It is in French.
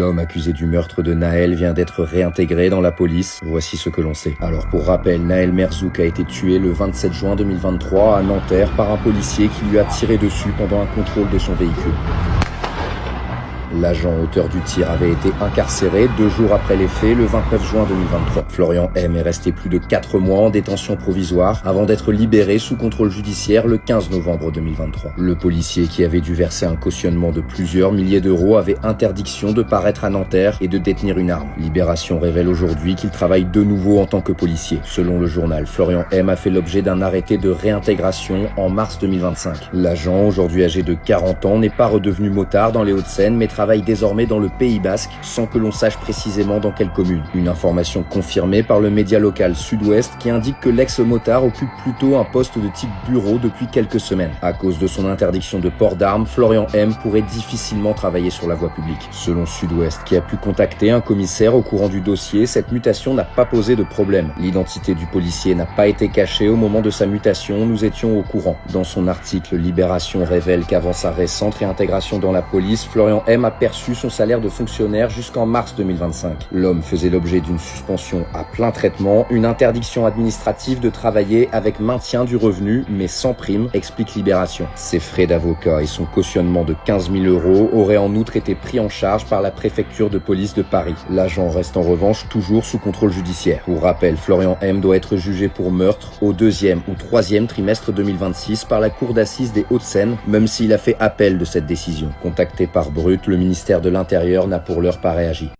L'homme accusé du meurtre de Nahel vient d'être réintégré dans la police. Voici ce que l'on sait. Alors pour rappel, Nahel Merzouk a été tué le 27 juin 2023 à Nanterre par un policier qui lui a tiré dessus pendant un contrôle de son véhicule. L'agent auteur du tir avait été incarcéré 2 jours après les faits, le 29 juin 2023. Florian M est resté plus de 4 mois en détention provisoire avant d'être libéré sous contrôle judiciaire le 15 novembre 2023. Le policier, qui avait dû verser un cautionnement de plusieurs milliers d'euros, avait interdiction de paraître à Nanterre et de détenir une arme. Libération révèle aujourd'hui qu'il travaille de nouveau en tant que policier. Selon le journal, Florian M a fait l'objet d'un arrêté de réintégration en mars 2025. L'agent, aujourd'hui âgé de 40 ans, n'est pas redevenu motard dans les Hauts-de-Seine, mais travaille désormais dans le Pays Basque, sans que l'on sache précisément dans quelle commune. Une information confirmée par le média local Sud-Ouest qui indique que l'ex-motard occupe plutôt un poste de type bureau depuis quelques semaines. À cause de son interdiction de port d'armes, Florian M pourrait difficilement travailler sur la voie publique. Selon Sud-Ouest, qui a pu contacter un commissaire au courant du dossier, cette mutation n'a pas posé de problème. L'identité du policier n'a pas été cachée au moment de sa mutation, nous étions au courant. Dans son article, Libération révèle qu'avant sa récente réintégration dans la police, Florian M a perçu son salaire de fonctionnaire jusqu'en mars 2025. L'homme faisait l'objet d'une suspension à plein traitement, une interdiction administrative de travailler avec maintien du revenu, mais sans prime, explique Libération. Ses frais d'avocat et son cautionnement de 15 000 € auraient en outre été pris en charge par la préfecture de police de Paris. L'agent reste en revanche toujours sous contrôle judiciaire. Pour rappel, Florian M doit être jugé pour meurtre au 2e ou 3e trimestre 2026 par la cour d'assises des Hauts-de-Seine, même s'il a fait appel de cette décision. Contacté par Brut, le ministère de l'Intérieur n'a pour l'heure pas réagi.